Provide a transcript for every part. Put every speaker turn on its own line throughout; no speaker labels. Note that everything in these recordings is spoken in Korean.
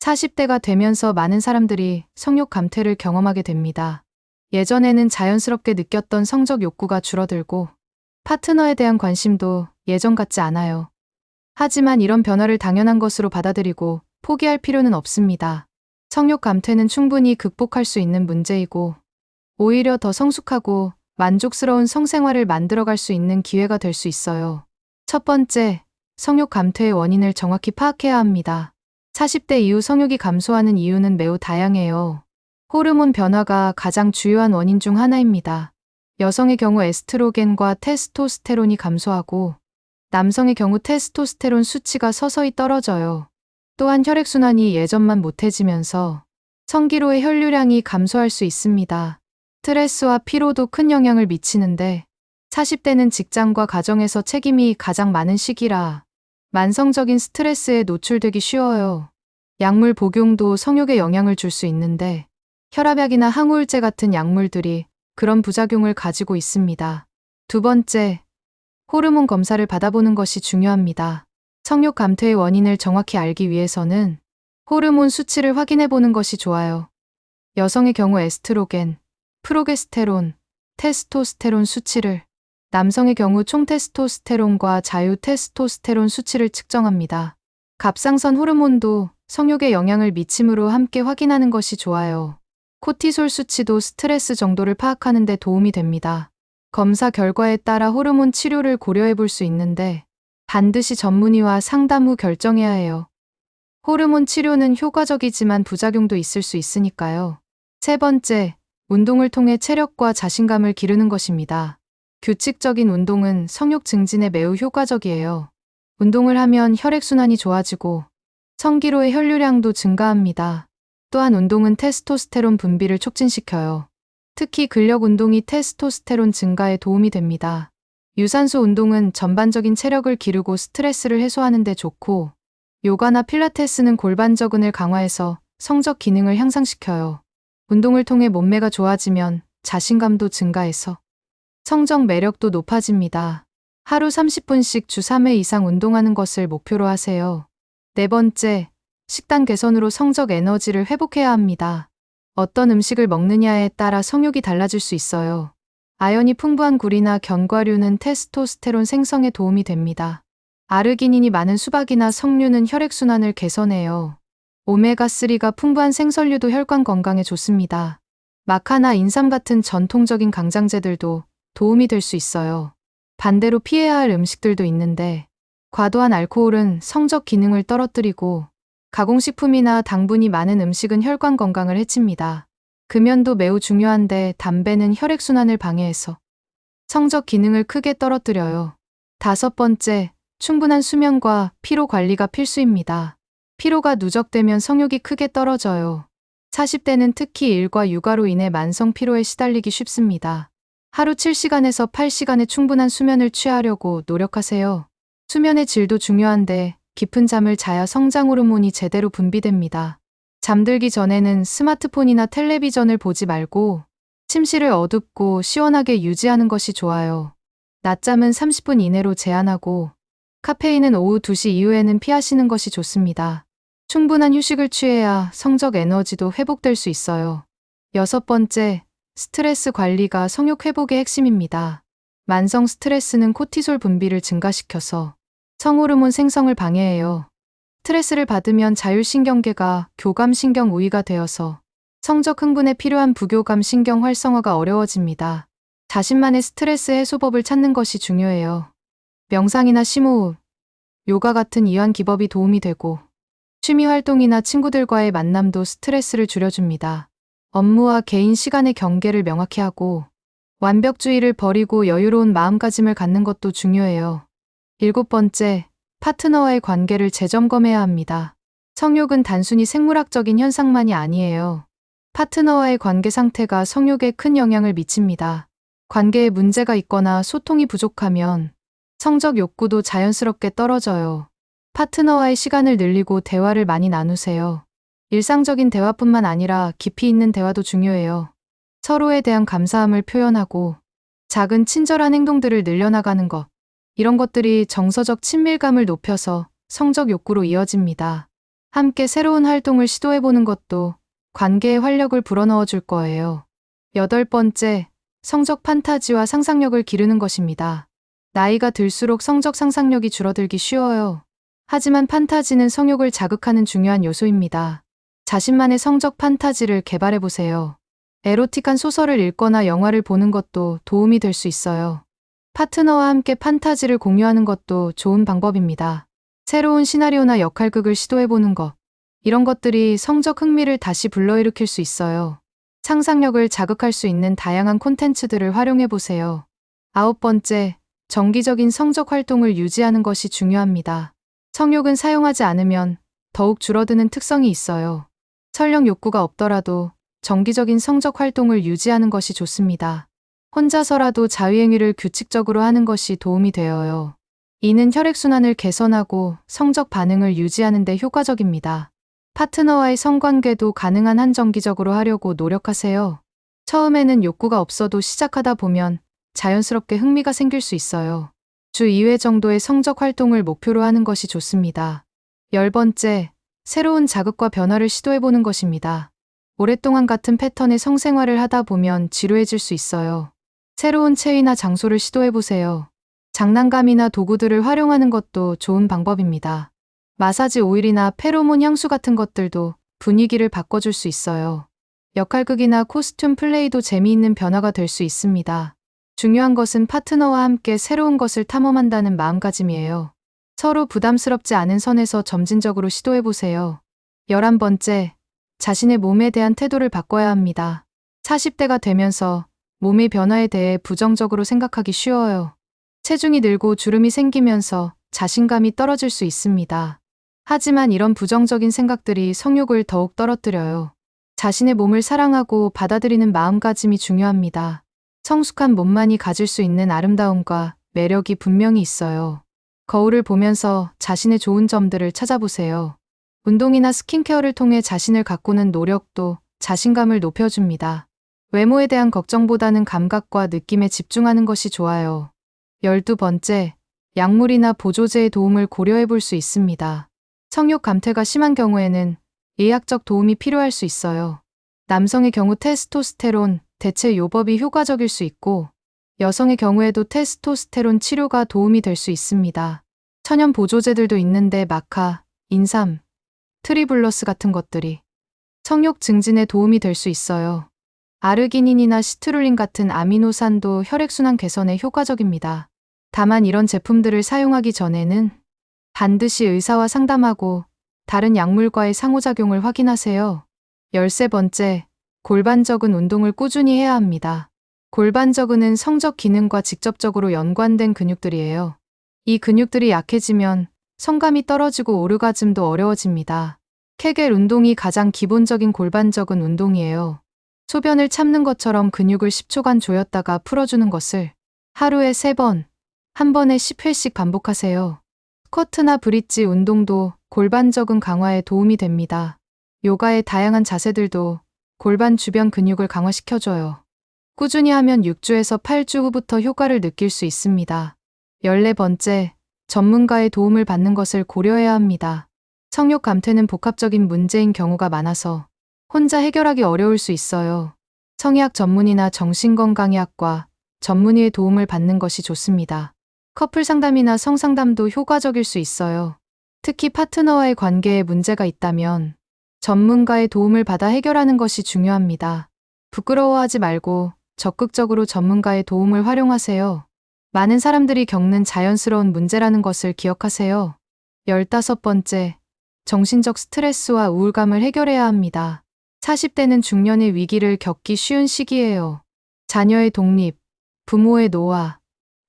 40대가 되면서 많은 사람들이 성욕 감퇴를 경험하게 됩니다. 예전에는 자연스럽게 느꼈던 성적 욕구가 줄어들고 파트너에 대한 관심도 예전 같지 않아요. 하지만 이런 변화를 당연한 것으로 받아들이고 포기할 필요는 없습니다. 성욕 감퇴는 충분히 극복할 수 있는 문제이고 오히려 더 성숙하고 만족스러운 성생활을 만들어갈 수 있는 기회가 될 수 있어요. 첫 번째, 성욕 감퇴의 원인을 정확히 파악해야 합니다. 40대 이후 성욕이 감소하는 이유는 매우 다양해요. 호르몬 변화가 가장 주요한 원인 중 하나입니다. 여성의 경우 에스트로겐과 테스토스테론이 감소하고 남성의 경우 테스토스테론 수치가 서서히 떨어져요. 또한 혈액순환이 예전만 못해지면서 성기로의 혈류량이 감소할 수 있습니다. 스트레스와 피로도 큰 영향을 미치는데 40대는 직장과 가정에서 책임이 가장 많은 시기라 만성적인 스트레스에 노출되기 쉬워요. 약물 복용도 성욕에 영향을 줄 수 있는데 혈압약이나 항우울제 같은 약물들이 그런 부작용을 가지고 있습니다. 두 번째, 호르몬 검사를 받아보는 것이 중요합니다. 성욕 감퇴의 원인을 정확히 알기 위해서는 호르몬 수치를 확인해 보는 것이 좋아요. 여성의 경우 에스트로겐, 프로게스테론, 테스토스테론 수치를, 남성의 경우 총 테스토스테론과 자유 테스토스테론 수치를 측정합니다. 갑상선 호르몬도 성욕에 영향을 미치므로 함께 확인하는 것이 좋아요. 코티솔 수치도 스트레스 정도를 파악하는 데 도움이 됩니다. 검사 결과에 따라 호르몬 치료를 고려해 볼 수 있는데 반드시 전문의와 상담 후 결정해야 해요. 호르몬 치료는 효과적이지만 부작용도 있을 수 있으니까요. 세 번째, 운동을 통해 체력과 자신감을 기르는 것입니다. 규칙적인 운동은 성욕 증진에 매우 효과적이에요. 운동을 하면 혈액순환이 좋아지고 성기로의 혈류량도 증가합니다. 또한 운동은 테스토스테론 분비를 촉진시켜요. 특히 근력 운동이 테스토스테론 증가에 도움이 됩니다. 유산소 운동은 전반적인 체력을 기르고 스트레스를 해소하는 데 좋고, 요가나 필라테스는 골반저근을 강화해서 성적 기능을 향상시켜요. 운동을 통해 몸매가 좋아지면 자신감도 증가해서 성적 매력도 높아집니다. 하루 30분씩 주 3회 이상 운동하는 것을 목표로 하세요. 네 번째, 식단 개선으로 성적 에너지를 회복해야 합니다. 어떤 음식을 먹느냐에 따라 성욕이 달라질 수 있어요. 아연이 풍부한 굴이나 견과류는 테스토스테론 생성에 도움이 됩니다. 아르기닌이 많은 수박이나 석류는 혈액순환을 개선해요. 오메가3가 풍부한 생선류도 혈관 건강에 좋습니다. 마카나 인삼 같은 전통적인 강장제들도 도움이 될 수 있어요. 반대로 피해야 할 음식들도 있는데 과도한 알코올은 성적 기능을 떨어뜨리고 가공식품이나 당분이 많은 음식은 혈관 건강을 해칩니다. 금연도 매우 중요한데 담배는 혈액순환을 방해해서 성적 기능을 크게 떨어뜨려요. 다섯 번째, 충분한 수면과 피로 관리가 필수입니다. 피로가 누적되면 성욕이 크게 떨어져요. 40대는 특히 일과 육아로 인해 만성 피로에 시달리기 쉽습니다. 하루 7시간에서 8시간의 충분한 수면을 취하려고 노력하세요. 수면의 질도 중요한데 깊은 잠을 자야 성장 호르몬이 제대로 분비됩니다. 잠들기 전에는 스마트폰이나 텔레비전을 보지 말고 침실을 어둡고 시원하게 유지하는 것이 좋아요. 낮잠은 30분 이내로 제한하고 카페인은 오후 2시 이후에는 피하시는 것이 좋습니다. 충분한 휴식을 취해야 성적 에너지도 회복될 수 있어요. 여섯 번째, 스트레스 관리가 성욕 회복의 핵심입니다. 만성 스트레스는 코티솔 분비를 증가시켜서 성호르몬 생성을 방해해요. 스트레스를 받으면 자율신경계가 교감신경 우위가 되어서 성적 흥분에 필요한 부교감 신경 활성화가 어려워집니다. 자신만의 스트레스 해소법을 찾는 것이 중요해요. 명상이나 심호흡, 요가 같은 이완 기법이 도움이 되고 취미 활동이나 친구들과의 만남도 스트레스를 줄여줍니다. 업무와 개인 시간의 경계를 명확히 하고 완벽주의를 버리고 여유로운 마음가짐을 갖는 것도 중요해요. 일곱 번째, 파트너와의 관계를 재점검해야 합니다. 성욕은 단순히 생물학적인 현상만이 아니에요. 파트너와의 관계 상태가 성욕에 큰 영향을 미칩니다. 관계에 문제가 있거나 소통이 부족하면 성적 욕구도 자연스럽게 떨어져요. 파트너와의 시간을 늘리고 대화를 많이 나누세요. 일상적인 대화뿐만 아니라 깊이 있는 대화도 중요해요. 서로에 대한 감사함을 표현하고 작은 친절한 행동들을 늘려나가는 것. 이런 것들이 정서적 친밀감을 높여서 성적 욕구로 이어집니다. 함께 새로운 활동을 시도해보는 것도 관계에 활력을 불어넣어 줄 거예요. 8번째, 성적 판타지와 상상력을 기르는 것입니다. 나이가 들수록 성적 상상력이 줄어들기 쉬워요. 하지만 판타지는 성욕을 자극하는 중요한 요소입니다. 자신만의 성적 판타지를 개발해보세요. 에로틱한 소설을 읽거나 영화를 보는 것도 도움이 될 수 있어요. 파트너와 함께 판타지를 공유하는 것도 좋은 방법입니다. 새로운 시나리오나 역할극을 시도해보는 것. 이런 것들이 성적 흥미를 다시 불러일으킬 수 있어요. 상상력을 자극할 수 있는 다양한 콘텐츠들을 활용해보세요. 9번째, 정기적인 성적 활동을 유지하는 것이 중요합니다. 성욕은 사용하지 않으면 더욱 줄어드는 특성이 있어요. 설령 욕구가 없더라도 정기적인 성적 활동을 유지하는 것이 좋습니다. 혼자서라도 자위행위를 규칙적으로 하는 것이 도움이 되어요. 이는 혈액순환을 개선하고 성적 반응을 유지하는 데 효과적입니다. 파트너와의 성관계도 가능한 한 정기적으로 하려고 노력하세요. 처음에는 욕구가 없어도 시작하다 보면 자연스럽게 흥미가 생길 수 있어요. 주 2회 정도의 성적 활동을 목표로 하는 것이 좋습니다. 10번째, 새로운 자극과 변화를 시도해보는 것입니다. 오랫동안 같은 패턴의 성생활을 하다 보면 지루해질 수 있어요. 새로운 체위나 장소를 시도해보세요. 장난감이나 도구들을 활용하는 것도 좋은 방법입니다. 마사지 오일이나 페로몬 향수 같은 것들도 분위기를 바꿔줄 수 있어요. 역할극이나 코스튬 플레이도 재미있는 변화가 될 수 있습니다. 중요한 것은 파트너와 함께 새로운 것을 탐험한다는 마음가짐이에요. 서로 부담스럽지 않은 선에서 점진적으로 시도해보세요. 11번째, 자신의 몸에 대한 태도를 바꿔야 합니다. 40대가 되면서 몸의 변화에 대해 부정적으로 생각하기 쉬워요. 체중이 늘고 주름이 생기면서 자신감이 떨어질 수 있습니다. 하지만 이런 부정적인 생각들이 성욕을 더욱 떨어뜨려요. 자신의 몸을 사랑하고 받아들이는 마음가짐이 중요합니다. 성숙한 몸만이 가질 수 있는 아름다움과 매력이 분명히 있어요. 거울을 보면서 자신의 좋은 점들을 찾아보세요. 운동이나 스킨케어를 통해 자신을 가꾸는 노력도 자신감을 높여줍니다. 외모에 대한 걱정보다는 감각과 느낌에 집중하는 것이 좋아요. 12번째, 약물이나 보조제의 도움을 고려해 볼 수 있습니다. 성욕 감퇴가 심한 경우에는 의학적 도움이 필요할 수 있어요. 남성의 경우 테스토스테론 대체 요법이 효과적일 수 있고, 여성의 경우에도 테스토스테론 치료가 도움이 될 수 있습니다. 천연 보조제들도 있는데 마카, 인삼, 트리블러스 같은 것들이 성욕 증진에 도움이 될 수 있어요. 아르기닌이나 시트룰린 같은 아미노산도 혈액순환 개선에 효과적입니다. 다만 이런 제품들을 사용하기 전에는 반드시 의사와 상담하고 다른 약물과의 상호작용을 확인하세요. 13번째, 골반적은 운동을 꾸준히 해야 합니다. 골반적은 성적 기능과 직접적으로 연관된 근육들이에요. 이 근육들이 약해지면 성감이 떨어지고 오르가즘도 어려워집니다. 케겔 운동이 가장 기본적인 골반적은 운동이에요. 소변을 참는 것처럼 근육을 10초간 조였다가 풀어주는 것을 하루에 3번, 한 번에 10회씩 반복하세요. 스쿼트나 브릿지 운동도 골반적은 강화에 도움이 됩니다. 요가의 다양한 자세들도 골반 주변 근육을 강화시켜줘요. 꾸준히 하면 6주에서 8주 후부터 효과를 느낄 수 있습니다. 14번째, 전문가의 도움을 받는 것을 고려해야 합니다. 성욕 감퇴는 복합적인 문제인 경우가 많아서 혼자 해결하기 어려울 수 있어요. 성의학 전문의나 정신건강의학과 전문의의 도움을 받는 것이 좋습니다. 커플 상담이나 성상담도 효과적일 수 있어요. 특히 파트너와의 관계에 문제가 있다면 전문가의 도움을 받아 해결하는 것이 중요합니다. 부끄러워하지 말고 적극적으로 전문가의 도움을 활용하세요. 많은 사람들이 겪는 자연스러운 문제라는 것을 기억하세요. 15번째, 정신적 스트레스와 우울감을 해결해야 합니다. 40대는 중년의 위기를 겪기 쉬운 시기예요. 자녀의 독립, 부모의 노화,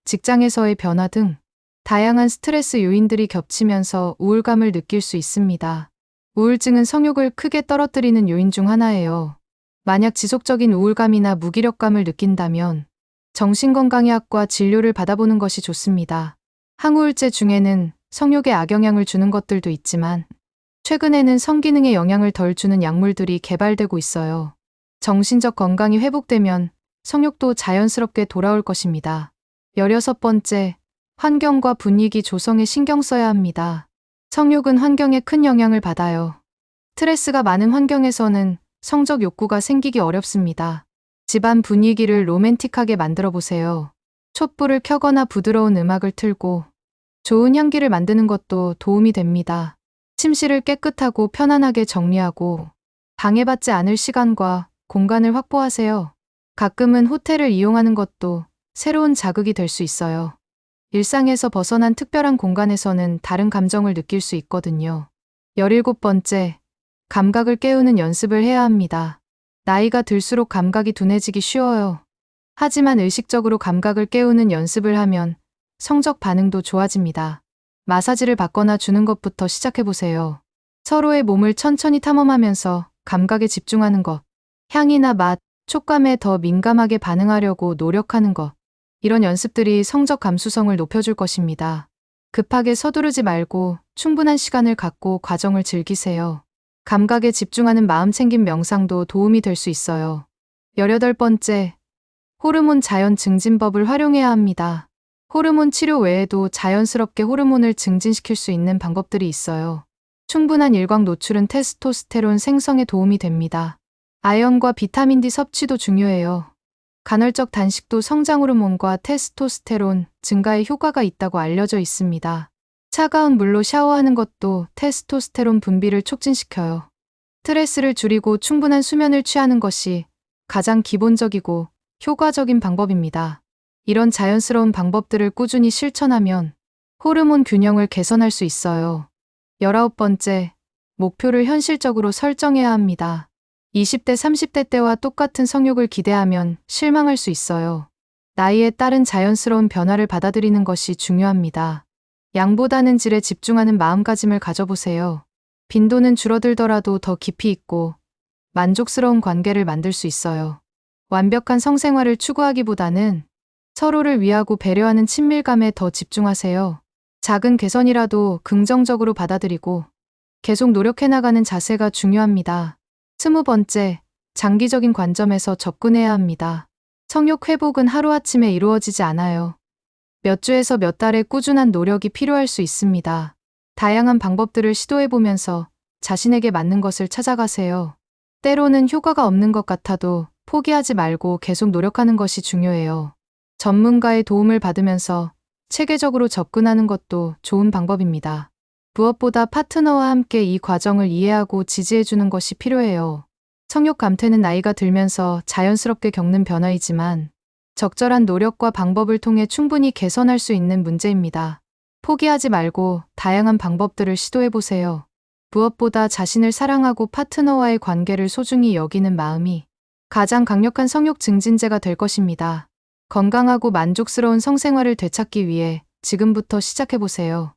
직장에서의 변화 등 다양한 스트레스 요인들이 겹치면서 우울감을 느낄 수 있습니다. 우울증은 성욕을 크게 떨어뜨리는 요인 중 하나예요. 만약 지속적인 우울감이나 무기력감을 느낀다면 정신건강의학과 진료를 받아보는 것이 좋습니다. 항우울제 중에는 성욕에 악영향을 주는 것들도 있지만 최근에는 성기능에 영향을 덜 주는 약물들이 개발되고 있어요. 정신적 건강이 회복되면 성욕도 자연스럽게 돌아올 것입니다. 16번째, 환경과 분위기 조성에 신경 써야 합니다. 성욕은 환경에 큰 영향을 받아요. 스트레스가 많은 환경에서는 성적 욕구가 생기기 어렵습니다. 집안 분위기를 로맨틱하게 만들어 보세요. 촛불을 켜거나 부드러운 음악을 틀고 좋은 향기를 만드는 것도 도움이 됩니다. 침실을 깨끗하고 편안하게 정리하고 방해받지 않을 시간과 공간을 확보하세요. 가끔은 호텔을 이용하는 것도 새로운 자극이 될 수 있어요. 일상에서 벗어난 특별한 공간에서는 다른 감정을 느낄 수 있거든요. 17번째, 감각을 깨우는 연습을 해야 합니다. 나이가 들수록 감각이 둔해지기 쉬워요. 하지만 의식적으로 감각을 깨우는 연습을 하면 성적 반응도 좋아집니다. 마사지를 받거나 주는 것부터 시작해보세요. 서로의 몸을 천천히 탐험하면서 감각에 집중하는 것, 향이나 맛, 촉감에 더 민감하게 반응하려고 노력하는 것, 이런 연습들이 성적 감수성을 높여줄 것입니다. 급하게 서두르지 말고 충분한 시간을 갖고 과정을 즐기세요. 감각에 집중하는 마음 챙김 명상도 도움이 될 수 있어요. 18번째, 호르몬 자연 증진법을 활용해야 합니다. 호르몬 치료 외에도 자연스럽게 호르몬을 증진시킬 수 있는 방법들이 있어요. 충분한 일광 노출은 테스토스테론 생성에 도움이 됩니다. 아연과 비타민 D 섭취도 중요해요. 간헐적 단식도 성장 호르몬과 테스토스테론 증가에 효과가 있다고 알려져 있습니다. 차가운 물로 샤워하는 것도 테스토스테론 분비를 촉진시켜요. 스트레스를 줄이고 충분한 수면을 취하는 것이 가장 기본적이고 효과적인 방법입니다. 이런 자연스러운 방법들을 꾸준히 실천하면 호르몬 균형을 개선할 수 있어요. 19번째, 목표를 현실적으로 설정해야 합니다. 20대, 30대 때와 똑같은 성욕을 기대하면 실망할 수 있어요. 나이에 따른 자연스러운 변화를 받아들이는 것이 중요합니다. 양보다는 질에 집중하는 마음가짐을 가져보세요. 빈도는 줄어들더라도 더 깊이 있고 만족스러운 관계를 만들 수 있어요. 완벽한 성생활을 추구하기보다는 서로를 위하고 배려하는 친밀감에 더 집중하세요. 작은 개선이라도 긍정적으로 받아들이고 계속 노력해나가는 자세가 중요합니다. 20번째, 장기적인 관점에서 접근해야 합니다. 성욕 회복은 하루아침에 이루어지지 않아요. 몇 주에서 몇 달의 꾸준한 노력이 필요할 수 있습니다. 다양한 방법들을 시도해보면서 자신에게 맞는 것을 찾아가세요. 때로는 효과가 없는 것 같아도 포기하지 말고 계속 노력하는 것이 중요해요. 전문가의 도움을 받으면서 체계적으로 접근하는 것도 좋은 방법입니다. 무엇보다 파트너와 함께 이 과정을 이해하고 지지해주는 것이 필요해요. 성욕 감퇴는 나이가 들면서 자연스럽게 겪는 변화이지만 적절한 노력과 방법을 통해 충분히 개선할 수 있는 문제입니다. 포기하지 말고 다양한 방법들을 시도해보세요. 무엇보다 자신을 사랑하고 파트너와의 관계를 소중히 여기는 마음이 가장 강력한 성욕 증진제가 될 것입니다. 건강하고 만족스러운 성생활을 되찾기 위해 지금부터 시작해보세요.